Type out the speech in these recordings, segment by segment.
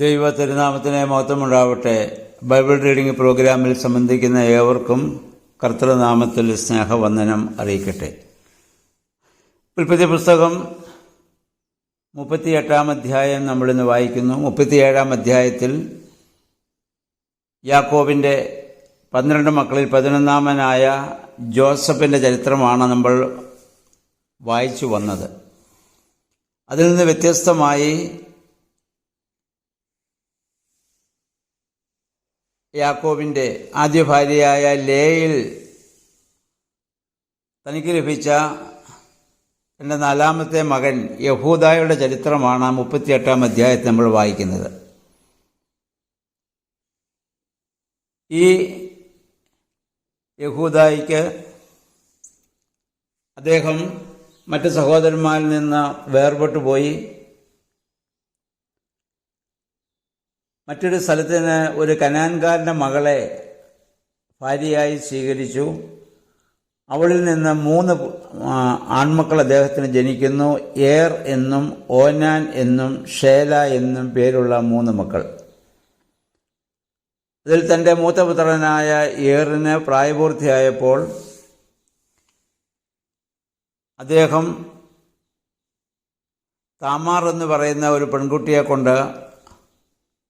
ദൈവ തിരുനാമത്തിന് മഹത്വമുണ്ടാവട്ടെ. Bible reading പ്രോഗ്രാമിൽ സംബന്ധിക്കുന്ന ഏവർക്കും കർത്തൃനാമത്തിൽ സ്നേഹവന്ദനം അറിയിക്കട്ടെ. ഉൽപ്പത്തി പുസ്തകം 38 അധ്യായം നമ്മളിന്ന് വായിക്കുന്നു. 37 അധ്യായത്തിൽ യാക്കോബിൻ്റെ 12 മക്കളിൽ 11-ാമനായ ജോസഫിൻ്റെ ചരിത്രമാണ് നമ്മൾ വായിച്ചു വന്നത്. അതിൽ നിന്ന് വ്യത്യസ്തമായി യാക്കോബിൻ്റെ ആദ്യ ഭാര്യയായ ലേയിൽ തനിക്ക് ലഭിച്ച തൻ്റെ 4-ാമത്തെ മകൻ യഹൂദായുടെ ചരിത്രമാണ് 38 അധ്യായത്തിൽ നമ്മൾ വായിക്കുന്നത്. ഈ യഹൂദായിക്ക് അദ്ദേഹം മറ്റ് സഹോദരന്മാരിൽ നിന്ന് വേർപെട്ടു പോയി മറ്റൊരു സ്ഥലത്തിന് ഒരു കനാൻകാരൻ്റെ മകളെ ഭാര്യയായി സ്വീകരിച്ചു. അവളിൽ നിന്ന് 3 ആൺമക്കൾ അദ്ദേഹത്തിന് ജനിക്കുന്നു. ഏർ എന്നും ഓനാൻ എന്നും ഷേല എന്നും പേരുള്ള 3 മക്കൾ. അതിൽ തൻ്റെ മൂത്തപുത്രനായ ഏറിന് പ്രായപൂർത്തിയായപ്പോൾ അദ്ദേഹം താമാർ എന്ന് പറയുന്ന ഒരു പെൺകുട്ടിയെ കൊണ്ട്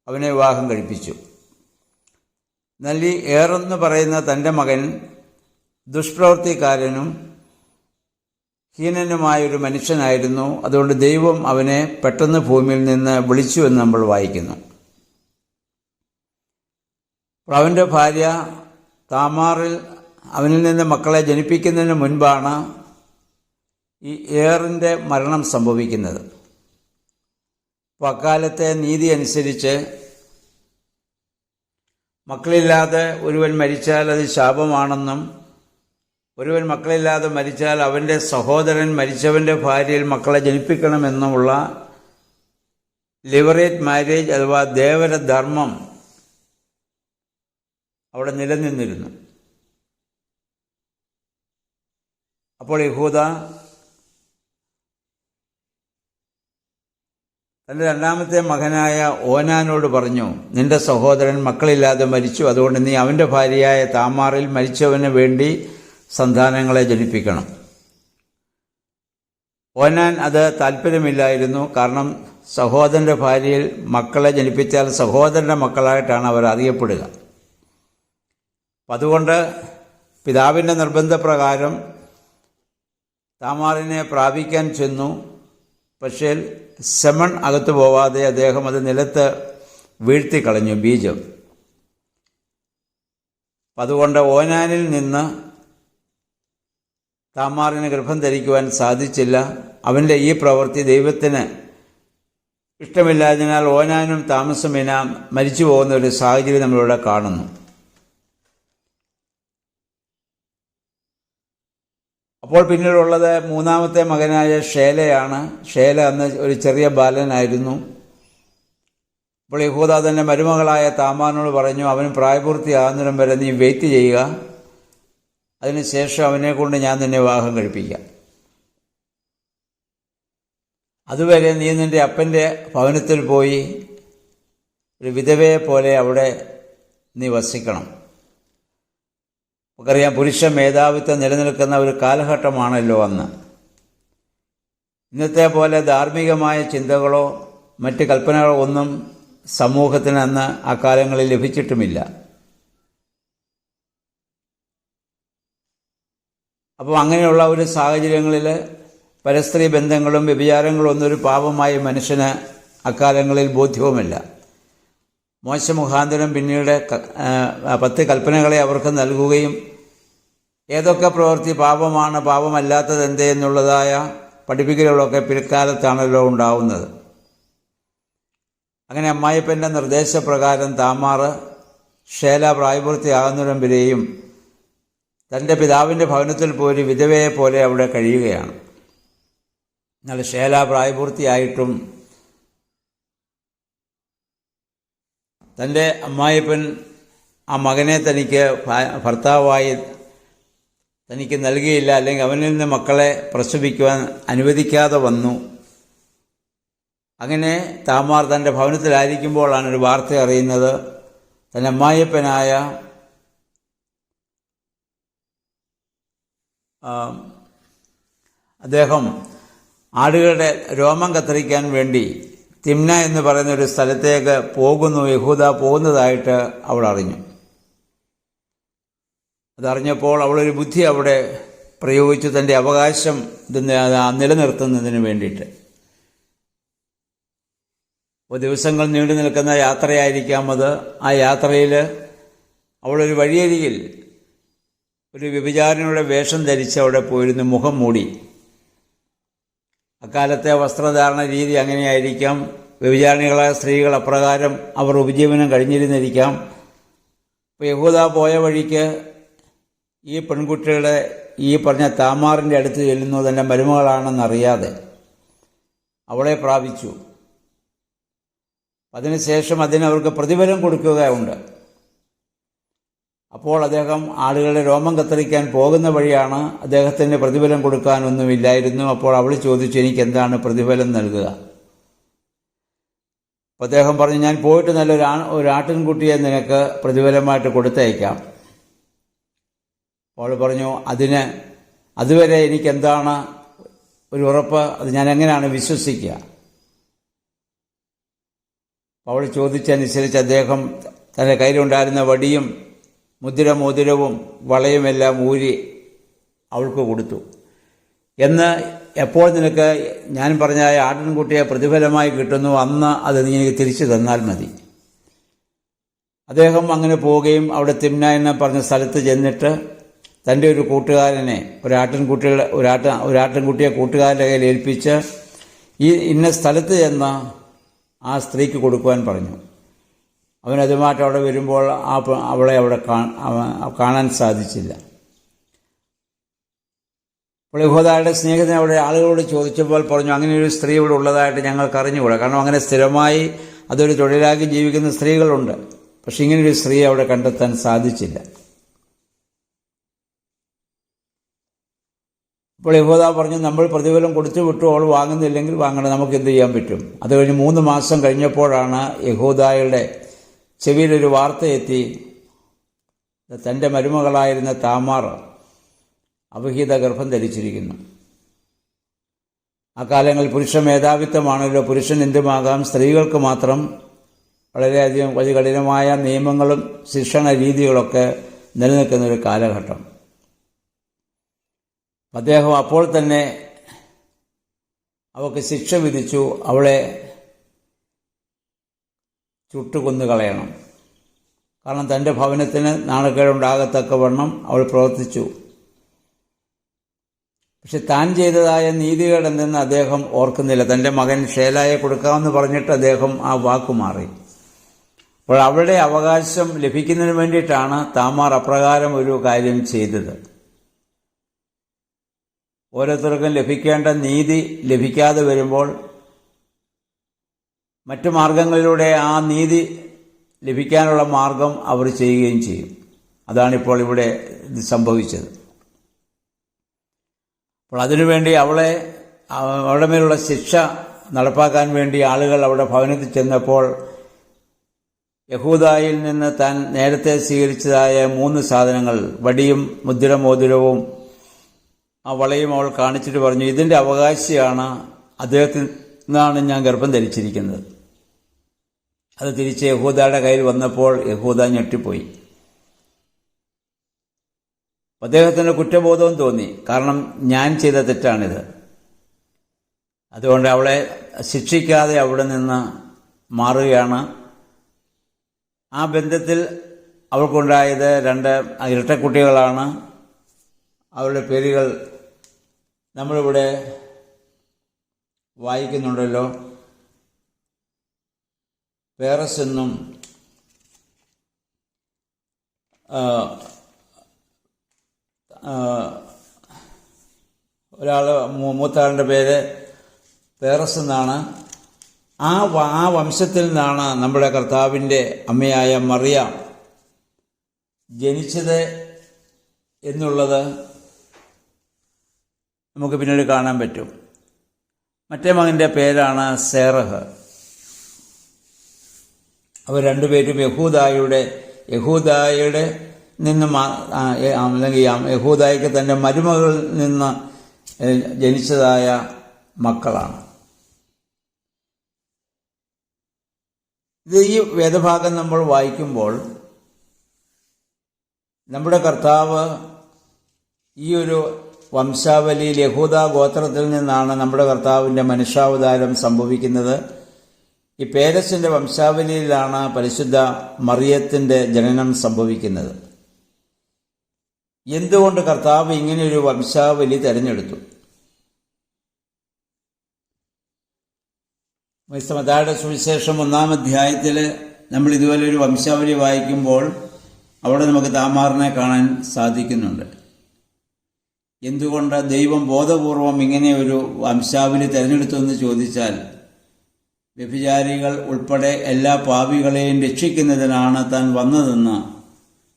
അവനെ വിവാഹം കഴിപ്പിച്ചു. എന്നാൽ ഈ ഏറെന്ന് പറയുന്ന തൻ്റെ മകൻ ദുഷ്പ്രവൃത്തിക്കാരനും ഹീനനുമായൊരു മനുഷ്യനായിരുന്നു. അതുകൊണ്ട് ദൈവം അവനെ പെട്ടെന്ന് ഭൂമിയിൽ നിന്ന് വിളിച്ചു എന്ന് നമ്മൾ വായിക്കുന്നു. അവൻ്റെ ഭാര്യ താമാറിൽ അവനിൽ നിന്ന് മക്കളെ ജനിപ്പിക്കുന്നതിന് മുൻപാണ് ഈ ഏറിൻ്റെ മരണം സംഭവിക്കുന്നത്. അപ്പോൾ അക്കാലത്തെ നീതി അനുസരിച്ച് മക്കളില്ലാതെ ഒരുവൻ മരിച്ചാൽ അത് ശാപമാണെന്നും ഒരുവൻ മക്കളില്ലാതെ മരിച്ചാൽ അവൻ്റെ സഹോദരൻ മരിച്ചവൻ്റെ ഭാര്യയിൽ മക്കളെ ജനിപ്പിക്കണമെന്നുമുള്ള ലിവറേറ്റ് മാരേജ് അഥവാ ദേവരധർമ്മം അവിടെ നിലനിന്നിരുന്നു. അപ്പോൾ യഹൂദ തൻ്റെ 2-ാമത്തെ മകനായ ഓനാനോട് പറഞ്ഞു, നിന്റെ സഹോദരൻ മക്കളില്ലാതെ മരിച്ചു, അതുകൊണ്ട് നീ അവൻ്റെ ഭാര്യയായ താമാറിൽ മരിച്ചവന് വേണ്ടി സന്താനങ്ങളെ ജനിപ്പിക്കണം. ഓനാൻ അത് താല്പര്യമില്ലായിരുന്നു. കാരണം സഹോദരൻ്റെ ഭാര്യയിൽ മക്കളെ ജനിപ്പിച്ചാൽ സഹോദരൻ്റെ മക്കളായിട്ടാണ് അവർ അറിയപ്പെടുക. അതുകൊണ്ട് പിതാവിൻ്റെ നിർബന്ധപ്രകാരം താമാറിനെ പ്രാപിക്കാൻ ചെന്നു. പക്ഷേ സെമൺ അകത്തു പോവാതെ അദ്ദേഹം അത് നിലത്ത് വീഴ്ത്തിക്കളഞ്ഞു, ബീജം. അതുകൊണ്ട് ഓനാനിൽ നിന്ന് താമാറിന് ഗർഭം ധരിക്കുവാൻ സാധിച്ചില്ല. അവൻ്റെ ഈ പ്രവൃത്തി ദൈവത്തിന് ഇഷ്ടമില്ലാത്തതിനാൽ ഓനാനും താമസമിന മരിച്ചു പോകുന്ന ഒരു സാഹചര്യം നമ്മളിവിടെ കാണുന്നു. അപ്പോൾ പിന്നീടുള്ളത് 3-ാമത്തെ മകനായ ഷേലയാണ്. ഷേല അന്ന് ഒരു ചെറിയ ബാലനായിരുന്നു. അപ്പോൾ യഹൂദ തൻ്റെ മരുമകളായ താമാറിനോട് പറഞ്ഞു, അവന് പ്രായപൂർത്തിയാകുന്നിടം വരെ നീ വെയിറ്റ് ചെയ്യുക, അതിനുശേഷം അവനെ കൊണ്ട് ഞാൻ നിന്നെ വിവാഹം കഴിപ്പിക്കാം. അതുവരെ നീ നിൻ്റെ അപ്പൻ്റെ ഭവനത്തിൽ പോയി ഒരു വിധവയെ പോലെ അവിടെ നീ വസിക്കണം. നമുക്കറിയാം, പുരുഷ മേധാവിത്വം നിലനിൽക്കുന്ന ഒരു കാലഘട്ടമാണല്ലോ അന്ന്. ഇന്നത്തെ പോലെ ധാർമ്മികമായ ചിന്തകളോ മറ്റ് കൽപ്പനകളോ ഒന്നും സമൂഹത്തിന് അന്ന് ആ കാലങ്ങളിൽ ലഭിച്ചിട്ടുമില്ല. അപ്പോൾ അങ്ങനെയുള്ള ഒരു സാഹചര്യങ്ങളിൽ പരസ്ത്രീ ബന്ധങ്ങളും വ്യഭിചാരങ്ങളും ഒന്നും ഒരു പാപമായി മനുഷ്യന് അക്കാലങ്ങളിൽ ബോധ്യവുമില്ല. മോശ മുഖാന്തരം പിന്നീട് 10 കൽപ്പനകളെ അവർക്ക് നൽകുകയും ഏതൊക്കെ പ്രവൃത്തി പാപമാണ്, പാപമല്ലാത്തത് എന്തേ എന്നുള്ളതായ പഠിപ്പിക്കലുകളൊക്കെ പിൽക്കാലത്താണല്ലോ ഉണ്ടാവുന്നത്. അങ്ങനെ അമ്മായിപ്പൻ്റെ നിർദ്ദേശപ്രകാരം താമാറ് ഷേല പ്രായപൂർത്തിയാകുന്നിടം വരെയും തൻ്റെ പിതാവിൻ്റെ ഭവനത്തിൽ പോയി വിധവയെ പോലെ അവിടെ കഴിയുകയാണ്. എന്നാൽ ഷേല പ്രായപൂർത്തിയായിട്ടും തൻ്റെ അമ്മായിപ്പൻ ആ മകനെ തനിക്ക് ഭർത്താവായി തനിക്ക് നൽകിയില്ല, അല്ലെങ്കിൽ അവനിൽ നിന്ന് മക്കളെ പ്രസവിക്കുവാൻ അനുവദിക്കാതെ വന്നു. അങ്ങനെ താമാർ തൻ്റെ ഭവനത്തിലായിരിക്കുമ്പോഴാണ് ഒരു വാർത്ത അറിയുന്നത്. തൻ്റെ അമ്മായിയപ്പനായ അദ്ദേഹം ആടുകളുടെ രോമം കത്തിരിക്കാൻ വേണ്ടി തിമ്ന എന്ന് പറയുന്ന ഒരു സ്ഥലത്തേക്ക് പോകുന്നു, യഹൂദ പോകുന്നതായിട്ട് അവൾ അറിഞ്ഞു. അതറിഞ്ഞപ്പോൾ അവളൊരു ബുദ്ധി അവിടെ പ്രയോഗിച്ചു, തൻ്റെ അവകാശം നിലനിർത്തുന്നതിന് വേണ്ടിയിട്ട്. ദിവസങ്ങൾ നീണ്ടു നിൽക്കുന്ന യാത്രയായിരിക്കാം അത്. ആ യാത്രയിൽ അവളൊരു വഴിയരികിൽ ഒരു വ്യഭിചാരിണിയുടെ വേഷം ധരിച്ച് അവിടെ പോയിരുന്നു, മുഖം മൂടി. അക്കാലത്തെ വസ്ത്രധാരണ രീതി അങ്ങനെയായിരിക്കാം. വ്യഭിചാരിണികളായ സ്ത്രീകൾ അപ്രകാരം അവർ ഉപജീവനം കഴിഞ്ഞിരുന്നിരിക്കാം. ഇപ്പോൾ യഹൂദ പോയ വഴിക്ക് ഈ പെൺകുട്ടികളുടെ ഈ പറഞ്ഞ താമാറിൻ്റെ അടുത്ത് ചെല്ലുന്നു, തൻ്റെ മരുമകളാണെന്നറിയാതെ അവളെ പ്രാപിച്ചു. അതിനുശേഷം അതിനവർക്ക് പ്രതിഫലം കൊടുക്കുകയുണ്ട്. അപ്പോൾ അദ്ദേഹം ആളുകളുടെ രോമം കത്തിരിക്കാൻ പോകുന്ന വഴിയാണ്. അദ്ദേഹത്തിന് പ്രതിഫലം കൊടുക്കാനൊന്നുമില്ലായിരുന്നു. അപ്പോൾ അവൾ ചോദിച്ചു, എനിക്ക് എന്താണ് പ്രതിഫലം നൽകുക? അപ്പോൾ അദ്ദേഹം പറഞ്ഞു, ഞാൻ പോയിട്ട് ഒരു ആട്ടിൻകുട്ടിയെ നിനക്ക് പ്രതിഫലമായിട്ട് കൊടുത്തയക്കാം. അവൾ പറഞ്ഞു, അതുവരെ എനിക്കെന്താണ് ഒരു ഉറപ്പ്? അത് ഞാൻ എങ്ങനെയാണ് വിശ്വസിക്കുക? അവൾ ചോദിച്ചനുസരിച്ച് അദ്ദേഹം തൻ്റെ കയ്യിലുണ്ടായിരുന്ന വടിയും മോതിരവും വളയുമെല്ലാം ഊരി അവൾക്ക് കൊടുത്തു. എപ്പോൾ നിനക്ക് ഞാൻ പറഞ്ഞ ആട്ടിൻകുട്ടിയെ പ്രതിഫലമായി കിട്ടുന്നു, അന്ന് അത് നീ എനിക്ക് തിരിച്ചു തന്നാൽ മതി. അദ്ദേഹം അങ്ങനെ പോവുകയും അവിടെ തിമ്ന എന്ന് പറഞ്ഞ സ്ഥലത്ത് ചെന്നിട്ട് തൻ്റെ ഒരു കൂട്ടുകാരനെ ഒരാട്ടിൻകുട്ടിയെ കൂട്ടുകാരൻ്റെ കയ്യിൽ ഏൽപ്പിച്ച് ഇന്ന സ്ഥലത്ത് ചെന്ന് ആ സ്ത്രീക്ക് കൊടുക്കുവാൻ പറഞ്ഞു. അവനതുമായിട്ട് അവിടെ വരുമ്പോൾ അവളെ അവിടെ കാണാൻ സാധിച്ചില്ല. അപ്പോൾ യഹൂദയുടെ സ്നേഹിതൻ അവിടെ ആളുകളോട് ചോദിച്ചപ്പോൾ പറഞ്ഞു, അങ്ങനെ ഒരു സ്ത്രീ ഇവിടെ ഉള്ളതായിട്ട് ഞങ്ങൾക്ക് അറിഞ്ഞുകൂടാ. കാരണം അങ്ങനെ സ്ഥിരമായി അതൊരു തൊഴിലാക്കി ജീവിക്കുന്ന സ്ത്രീകളുണ്ട്. പക്ഷെ ഇങ്ങനൊരു സ്ത്രീ അവിടെ കണ്ടെത്താൻ സാധിച്ചില്ല. അപ്പോൾ യഹൂദ പറഞ്ഞു, നമ്മൾ പ്രതിഫലം കൊടുത്തു വിട്ടു, അവൾ വാങ്ങുന്നില്ലെങ്കിൽ വാങ്ങണം, നമുക്ക് എന്ത് ചെയ്യാൻ പറ്റും? അത് കഴിഞ്ഞ് 3 മാസം കഴിഞ്ഞപ്പോഴാണ് യഹൂദയുടെ ചെവിയിലൊരു വാർത്ത എത്തി, തൻ്റെ മരുമകളായിരുന്ന താമാർ അവിഹിത ഗർഭം ധരിച്ചിരിക്കുന്നു. ആ കാലങ്ങളിൽ പുരുഷ മേധാവിത്വമാണല്ലോ, പുരുഷൻ എന്തുമാകാം. സ്ത്രീകൾക്ക് മാത്രം വളരെയധികം വലിയ കഠിനമായ നിയമങ്ങളും ശിക്ഷണ രീതികളൊക്കെ നിലനിൽക്കുന്നൊരു കാലഘട്ടം. അദ്ദേഹം അപ്പോൾ തന്നെ അവൾക്ക് ശിക്ഷ വിധിച്ചു. അവളെ ചുട്ടുകൊന്നു കളയണം. കാരണം തൻ്റെ ഭവനത്തിന് നാണക്കേടുണ്ടാകത്തക്കവണ്ണം അവൾ പ്രവർത്തിച്ചു. പക്ഷെ താൻ ചെയ്തതായ നീതികേടെന്തെന്ന് അദ്ദേഹം ഓർക്കുന്നില്ല. തൻ്റെ മകൻ ഷേലായെ കൊടുക്കാമെന്ന് പറഞ്ഞിട്ട് അദ്ദേഹം ആ വാക്കുമാറി. അപ്പോൾ അവളുടെ അവകാശം ലഭിക്കുന്നതിന് വേണ്ടിയിട്ടാണ് താമാർ അപ്രകാരം ഒരു കാര്യം ചെയ്തത്. ഓരോരുത്തർക്കും ലഭിക്കേണ്ട നീതി ലഭിക്കാതെ വരുമ്പോൾ മറ്റു മാർഗങ്ങളിലൂടെ ആ നീതി ലഭിക്കാനുള്ള മാർഗം അവർ ചെയ്യുകയും ചെയ്യും. അതാണിപ്പോൾ ഇവിടെ സംഭവിച്ചത്. അപ്പോൾ അതിനുവേണ്ടി അവളുടെ മേലുള്ള ശിക്ഷ നടപ്പാക്കാൻ വേണ്ടി ആളുകൾ അവിടെ ഭവനത്തിൽ ചെന്നപ്പോൾ യഹൂദായിൽ നിന്ന് താൻ നേരത്തെ സ്വീകരിച്ചതായ 3 സാധനങ്ങൾ, വടിയും മോതിരവും ആ വളയും അവൾ കാണിച്ചിട്ട് പറഞ്ഞു, ഇതിൻ്റെ അവകാശിയാണ്, അദ്ദേഹത്തിൽ നിന്നാണ് ഞാൻ ഗർഭം ധരിച്ചിരിക്കുന്നത്. അത് തിരിച്ച് യഹൂദയുടെ കയ്യിൽ വന്നപ്പോൾ യഹൂദ ഞെട്ടിപ്പോയി. അദ്ദേഹത്തിന് കുറ്റബോധവും തോന്നി. കാരണം ഞാൻ ചെയ്ത തെറ്റാണിത്. അതുകൊണ്ട് അവളെ ശിക്ഷിക്കാതെ അവിടെ നിന്ന് മാറുകയാണ്. ആ ബന്ധത്തിൽ അവൾക്കുണ്ടായത് 2 ഇരട്ടക്കുട്ടികളാണ്. അവരുടെ പേരുകൾ നമ്മളിവിടെ വായിക്കുന്നുണ്ടല്ലോ. പേറസ് എന്നും മൂത്താളിൻ്റെ പേര് പേറസ് എന്നാണ്. ആ വംശത്തിൽ നിന്നാണ് നമ്മുടെ കർത്താവിൻ്റെ അമ്മയായ മറിയാം ജനിച്ചത് എന്നുള്ളത് നമുക്ക് പിന്നീട് കാണാൻ പറ്റും. മറ്റേ മകൻ്റെ പേരാണ് സേറഹ്. അവർ രണ്ടുപേരും യഹൂദായുടെ നിന്ന് അല്ലെങ്കിൽ യഹൂദായ്ക്ക് തൻ്റെ മരുമകളിൽ നിന്ന് ജനിച്ചതായ മക്കളാണ്. ഈ വേദഭാഗം നമ്മൾ വായിക്കുമ്പോൾ നമ്മുടെ കർത്താവ് ഈ ഒരു വംശാവലിയിൽ യഹൂദ ഗോത്രത്തിൽ നിന്നാണ് നമ്മുടെ കർത്താവിൻ്റെ മനുഷ്യാവതാരം സംഭവിക്കുന്നത്. ഈ പേരസിൻ്റെ വംശാവലിയിലാണ് പരിശുദ്ധ മറിയത്തിൻ്റെ ജനനം സംഭവിക്കുന്നത്. എന്തുകൊണ്ട് കർത്താവ് ഇങ്ങനെയൊരു വംശാവലി തിരഞ്ഞെടുത്തു? മത്തായിയുടെ സുവിശേഷം 1-ാം അധ്യായത്തിൽ നമ്മൾ ഇതുപോലെ ഒരു വംശാവലി വായിക്കുമ്പോൾ അവിടെ നമുക്ക് താമാറിനെ കാണാൻ സാധിക്കുന്നുണ്ട്. എന്തുകൊണ്ട് ദൈവം ബോധപൂർവം ഇങ്ങനെ ഒരു വംശാവലി തിരഞ്ഞെടുത്തു എന്ന് ചോദിച്ചാൽ, വ്യഭിചാരികൾ ഉൾപ്പെടെ എല്ലാ പാപികളെയും രക്ഷിക്കുന്നതിനാണ് താൻ വന്നതെന്ന്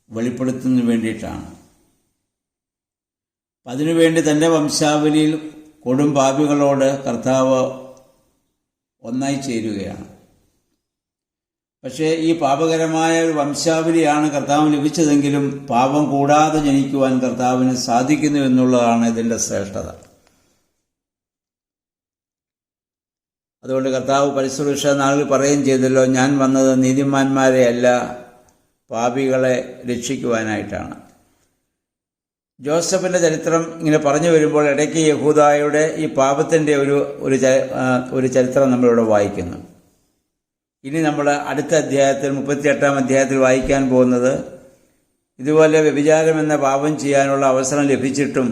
വെളിപ്പെടുത്തുന്നതിന് വേണ്ടിയിട്ടാണ്. അതിനുവേണ്ടി തൻ്റെ വംശാവലിയിൽ കൊടും പാപികളോട് കർത്താവ് ഒന്നായി ചേരുകയാണ്. പക്ഷേ ഈ പാപകരമായ ഒരു വംശാവലിയാണ് കർത്താവിന് ലഭിച്ചതെങ്കിലും പാപം കൂടാതെ ജനിക്കുവാൻ കർത്താവിന് സാധിക്കുന്നു എന്നുള്ളതാണ് ഇതിൻ്റെ ശ്രേഷ്ഠത. അതുകൊണ്ട് കർത്താവ് പരിശുദ്ധ നാളിൽ പറയുകയും ചെയ്തല്ലോ, ഞാൻ വന്നത് നീതിമാന്മാരെ അല്ല പാപികളെ രക്ഷിക്കുവാനായിട്ടാണ്. ജോസഫിൻ്റെ ചരിത്രം ഇങ്ങനെ പറഞ്ഞു വരുമ്പോൾ ഇടയ്ക്ക് യഹൂദായുടെ ഈ പാപത്തിൻ്റെ ഒരു ചരിത്രം നമ്മളിവിടെ വായിക്കുന്നു. ഇനി നമ്മൾ അടുത്ത അധ്യായത്തിൽ 38-ാം അധ്യായത്തിൽ വായിക്കാൻ പോകുന്നത് ഇതുപോലെ വ്യഭിചാരം എന്ന പാപം ചെയ്യാനുള്ള അവസരം ലഭിച്ചിട്ടും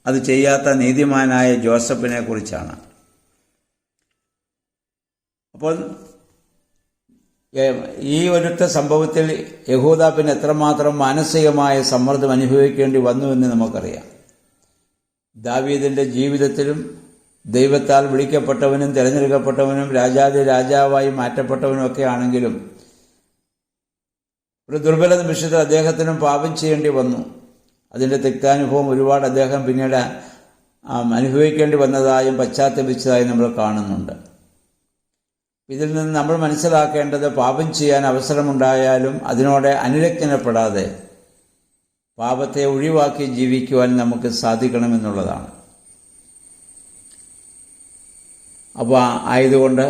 അത് ചെയ്യാത്ത നീതിമാനായ ജോസഫിനെ കുറിച്ചാണ്. അപ്പോൾ ഈ ഒരുത്ത സംഭവത്തിൽ യഹൂദ പിന്നെ എത്രമാത്രം മാനസികമായ സമ്മർദ്ദം അനുഭവിക്കേണ്ടി വന്നുവെന്ന് നമുക്കറിയാം. ദാവീദിൻ്റെ ജീവിതത്തിലും ദൈവത്താൽ വിളിക്കപ്പെട്ടവനും തിരഞ്ഞെടുക്കപ്പെട്ടവനും രാജാവായി മാറ്റപ്പെട്ടവനും ഒക്കെ ആണെങ്കിലും ഒരു ദുർബല നിമിഷത്തിൽ അദ്ദേഹത്തിനും പാപം ചെയ്യേണ്ടി വന്നു. അതിൻ്റെ തിക്താനുഭവം ഒരുപാട് അദ്ദേഹം പിന്നീട് അനുഭവിക്കേണ്ടി വന്നതായും പശ്ചാത്തപിച്ചതായും നമ്മൾ കാണുന്നുണ്ട്. ഇതിൽ നിന്ന് നമ്മൾ മനസ്സിലാക്കേണ്ടത് പാപം ചെയ്യാൻ അവസരമുണ്ടായാലും അതിനോട് അനുരക്തപ്പെടാതെ പാപത്തെ ഒഴിവാക്കി ജീവിക്കുവാൻ നമുക്ക് സാധിക്കണമെന്നുള്ളതാണ്. അപ്പോൾ ആയതുകൊണ്ട്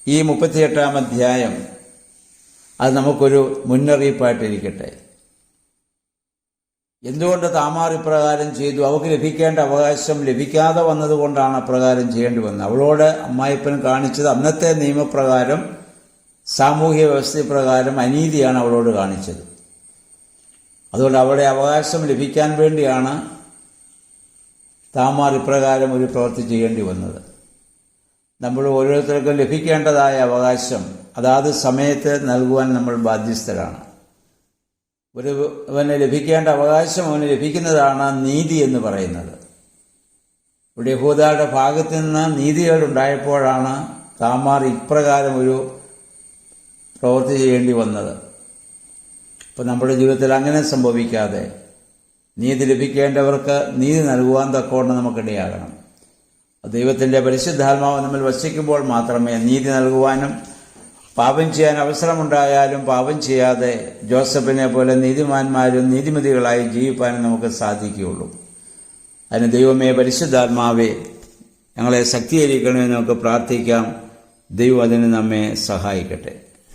ഈ 38-ാം അധ്യായം അത് നമുക്കൊരു മുന്നറിയിപ്പായിട്ടിരിക്കട്ടെ. എന്തുകൊണ്ട് താമാർ ഇപ്രകാരം ചെയ്തു? അവൾക്ക് ലഭിക്കേണ്ട അവകാശം ലഭിക്കാതെ വന്നതുകൊണ്ടാണ് അപ്രകാരം ചെയ്യേണ്ടി വന്നത്. അവളോട് അമ്മായിപ്പൻ കാണിച്ചത് അന്നത്തെ നിയമപ്രകാരം, സാമൂഹ്യ വ്യവസ്ഥപ്രകാരം അനീതിയാണ് അവളോട് കാണിച്ചത്. അതുകൊണ്ട് അവളുടെ അവകാശം ലഭിക്കാൻ വേണ്ടിയാണ് താമാർ ഇപ്രകാരം ഒരു പ്രവൃത്തി ചെയ്യേണ്ടി വന്നത്. നമ്മൾ ഓരോരുത്തർക്കും ലഭിക്കേണ്ടതായ അവകാശം അതാത് സമയത്ത് നൽകുവാൻ നമ്മൾ ബാധ്യസ്ഥരാണ്. അവന് ലഭിക്കേണ്ട അവകാശം അവന് ലഭിക്കുന്നതാണ് നീതി എന്ന് പറയുന്നത്. ഇവിടെ യഹൂദയുടെ ഭാഗത്തു നിന്ന് നീതികേടുണ്ടായപ്പോഴാണ് താമാർ ഇപ്രകാരം ഒരു പ്രവൃത്തി ചെയ്യേണ്ടി വന്നത്. അപ്പോൾ നമ്മുടെ ജീവിതത്തിൽ അങ്ങനെ സംഭവിക്കാതെ നീതി ലഭിക്കേണ്ടവർക്ക് നീതി നൽകുവാൻ തക്കവണ്ണം നമുക്കിടയാകണം. ദൈവത്തിൻ്റെ പരിശുദ്ധാത്മാവ് നമ്മൾ വസിക്കുമ്പോൾ മാത്രമേ നീതി നൽകുവാനും പാപം ചെയ്യാൻ അവസരമുണ്ടായാലും പാപം ചെയ്യാതെ ജോസഫിനെ പോലെ നീതിമാന്മാരും നീതിമതികളായി ജീവിക്കാനും നമുക്ക് സാധിക്കുകയുള്ളൂ. അതിന് ദൈവമേ, പരിശുദ്ധാത്മാവേ, ഞങ്ങളെ ശക്തീകരിക്കണമെന്ന് നമുക്ക് പ്രാർത്ഥിക്കാം. ദൈവം അതിന് നമ്മെ സഹായിക്കട്ടെ.